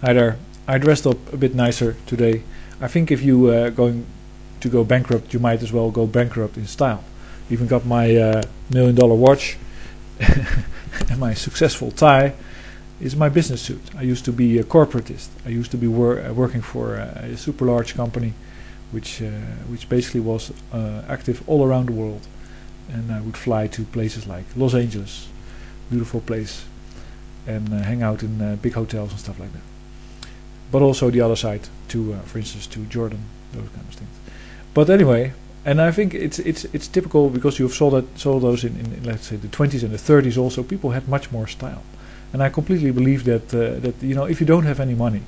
Hi there. I dressed up a bit nicer today. I think if you going to go bankrupt, you might as well go bankrupt in style. Even got my $1 million watch and my successful tie is my business suit. I used to be a corporatist. I used to be working for a super large company, which basically was active all around the world, and I would fly to places like Los Angeles, beautiful place, and hang out in big hotels and stuff like that. But also the other side to, for instance, to Jordan, those kind of things. But anyway, and I think it's typical because you saw those in let's say the 20s and the 30s also. People had much more style, and I completely believe that if you don't have any money,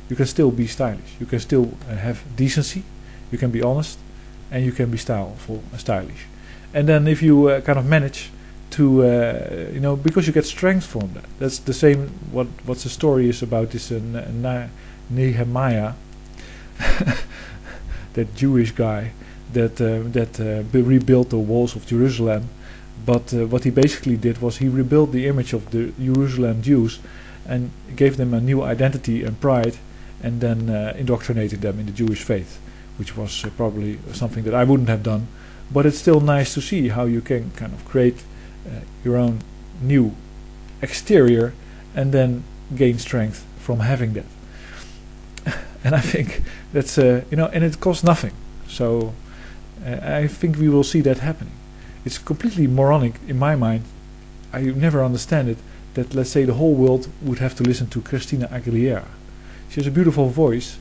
you can still be stylish. You can still have decency. You can be honest, and you can be styleful and stylish. And then if you kind of manage to because you get strength from that. That's the same. What the story is about this Nehemiah, that Jewish guy that rebuilt the walls of Jerusalem. But what he basically did was he rebuilt the image of the Jerusalem Jews and gave them a new identity and pride, and then indoctrinated them in the Jewish faith, which was probably something that I wouldn't have done. But it's still nice to see how you can kind of create your own new exterior and then gain strength from having that. And I think that's and it costs nothing. So I think we will see that happening. It's completely moronic in my mind. I never understand it that, let's say, the whole world would have to listen to Christina Aguilera. She has a beautiful voice,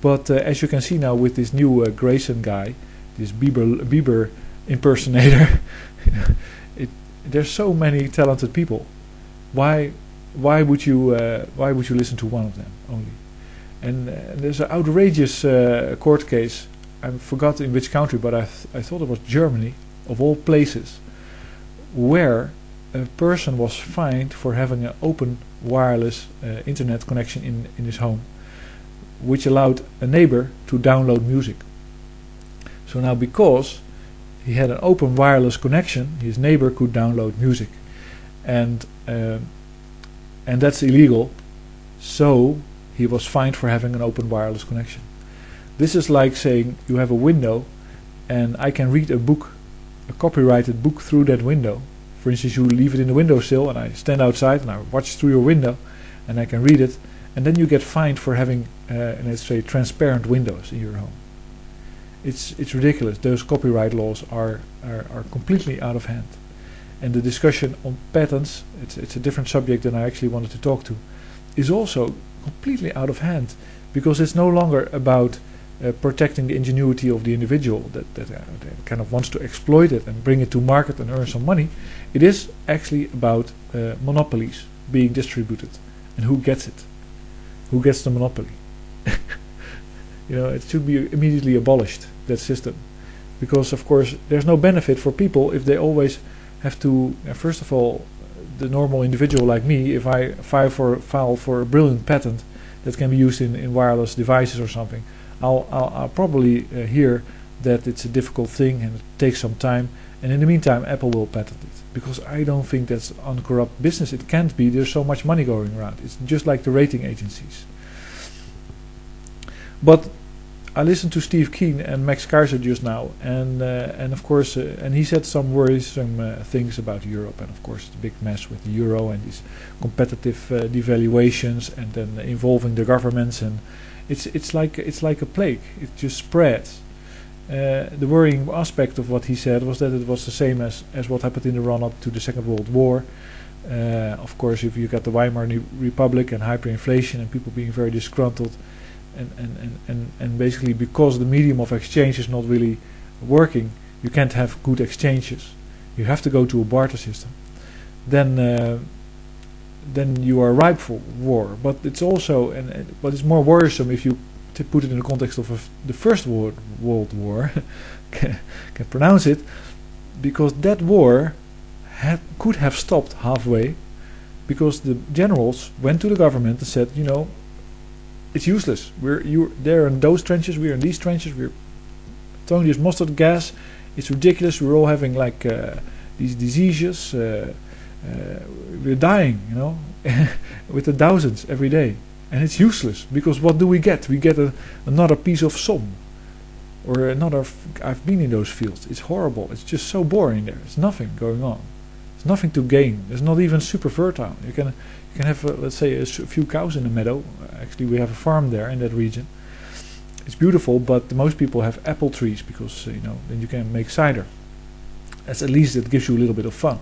but as you can see now with this new Grayson guy, this Bieber impersonator, there's so many talented people. Why would you listen to one of them only? And there's an outrageous court case. I forgot in which country, but I thought it was Germany, of all places, where a person was fined for having an open wireless internet connection in his home, which allowed a neighbor to download music. So now, because he had an open wireless connection, his neighbor could download music, and that's illegal. So he was fined for having an open wireless connection. This is like saying you have a window, and I can read a book, a copyrighted book, through that window. For instance, you leave it in the windowsill, and I stand outside and I watch through your window, and I can read it, and then you get fined for having, let's say, transparent windows in your home. It's ridiculous. Those copyright laws are completely out of hand. And the discussion on patents, it's a different subject than I actually wanted to talk to, is also completely out of hand, because it's no longer about protecting the ingenuity of the individual that kind of wants to exploit it and bring it to market and earn some money. It is actually about monopolies being distributed, and who gets it, who gets the monopoly. It should be immediately abolished, that system, because of course there's no benefit for people if they always have to. First of all, the normal individual like me, if I file for a brilliant patent that can be used in wireless devices or something, I'll probably hear that it's a difficult thing and it takes some time, and in the meantime Apple will patent it, because I don't think that's uncorrupt business. It can't be. There's so much money going around. It's just like the rating agencies. But I listened to Steve Keen and Max Kaiser just now, and of course, and he said some worrisome things about Europe, and of course the big mess with the euro and these competitive devaluations, and then involving the governments, and it's like a plague. It just spreads. The worrying aspect of what he said was that it was the same as what happened in the run-up to the Second World War. Of course, if you got the Weimar Republic and hyperinflation and people being very disgruntled, and basically because the medium of exchange is not really working, you can't have good exchanges. You have to go to a barter system. Then you are ripe for war. But it's also, but it's more worrisome if you put it in the context of the First World War, can pronounce it, because that war could have stopped halfway, because the generals went to the government and said, it's useless. They're in those trenches, we're in these trenches, we're throwing this mustard gas, it's ridiculous, we're all having like these diseases, we're dying, with the thousands every day. And it's useless, because what do we get? We get another piece of somme, or another. I've been in those fields. It's horrible. It's just so boring there. There's nothing going on. There's nothing to gain. It's not even super fertile. You can have let's say a few cows in the meadow. Actually, we have a farm there in that region. It's beautiful, but most people have apple trees, because then you can make cider. At least it gives you a little bit of fun.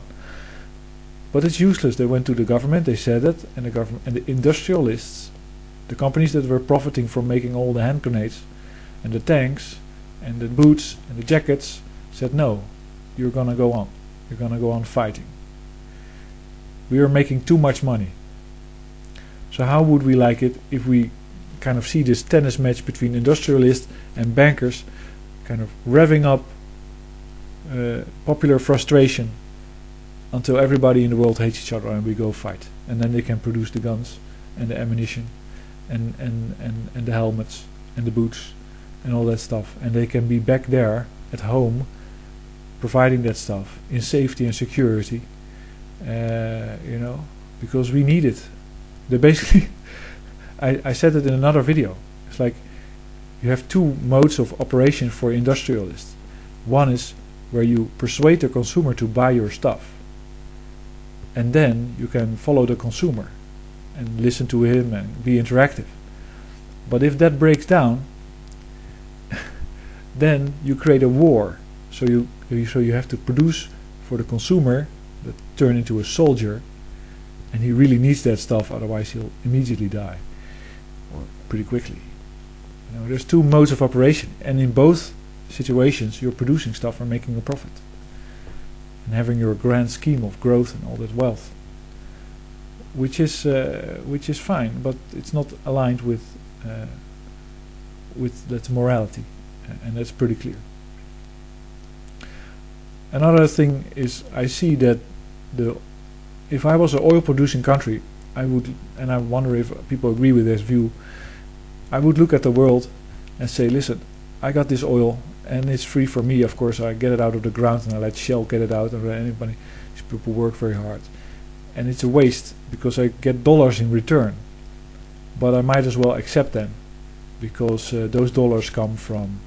But it's useless. They went to the government. They said it, and the government and the industrialists, the companies that were profiting from making all the hand grenades, and the tanks, and the boots, and the jackets, said no. You're gonna go on. You're gonna go on fighting. We are making too much money. So how would we like it if we kind of see this tennis match between industrialists and bankers, kind of revving up popular frustration until everybody in the world hates each other and we go fight, and then they can produce the guns and the ammunition and the helmets and the boots and all that stuff, and they can be back there at home providing that stuff in safety and security, because we need it. They basically I said it in another video. It's like you have two modes of operation for industrialists. One is where you persuade the consumer to buy your stuff, and then you can follow the consumer and listen to him and be interactive. But if that breaks down, then you create a war. So you have to produce for the consumer that turn into a soldier, and he really needs that stuff, otherwise he'll immediately die, or pretty quickly. There's two modes of operation, and in both situations you're producing stuff and making a profit, and having your grand scheme of growth and all that wealth, which is fine, but it's not aligned with that morality, and that's pretty clear. Another thing is, I see that if I was an oil producing country, I would, and I wonder if people agree with this view, I would look at the world and say, listen, I got this oil and it's free for me. Of course, I get it out of the ground and I let Shell get it out, or anybody. These people work very hard, and it's a waste because I get dollars in return. But I might as well accept them, because those dollars come from,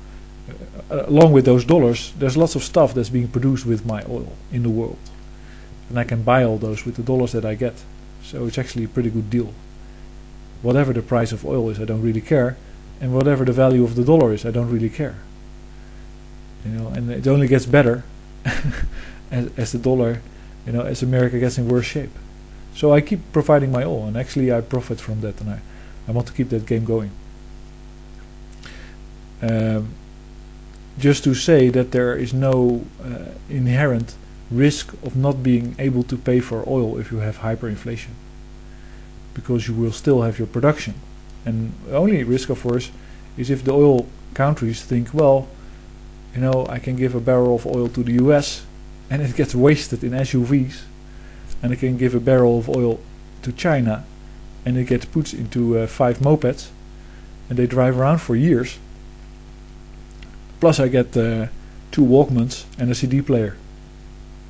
along with those dollars, there's lots of stuff that's being produced with my oil in the world, and I can buy all those with the dollars that I get. So it's actually a pretty good deal. Whatever the price of oil is, I don't really care, and whatever the value of the dollar is, I don't really care. And it only gets better as the dollar, as America gets in worse shape. So I keep providing my oil, and actually I profit from that, and I want to keep that game going. Just to say that there is no inherent risk of not being able to pay for oil if you have hyperinflation, because you will still have your production. And the only risk, of course, is if the oil countries think, well, I can give a barrel of oil to the US and it gets wasted in SUVs, and I can give a barrel of oil to China and it gets put into 5 mopeds and they drive around for years. Plus I get 2 Walkmans and a CD player.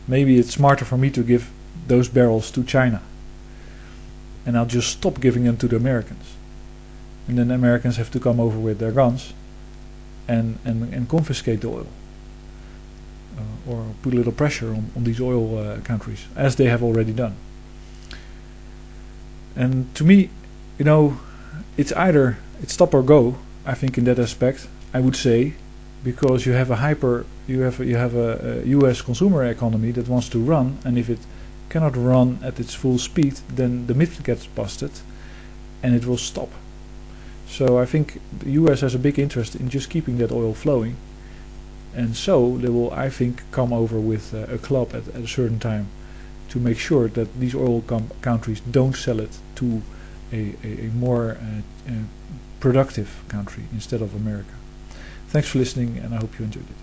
Maybe it's smarter for me to give those barrels to China, and I'll just stop giving them to the Americans. And then the Americans have to come over with their guns and confiscate the oil, or put a little pressure on these oil countries, as they have already done. And to me, it's either it's stop or go. I think in that aspect, I would say, because you have a U.S. consumer economy that wants to run, and if it cannot run at its full speed, then the myth gets busted, and it will stop. So I think the US has a big interest in just keeping that oil flowing, and so they will, I think, come over with a club at a certain time to make sure that these oil countries don't sell it to a more productive country instead of America. Thanks for listening, and I hope you enjoyed it.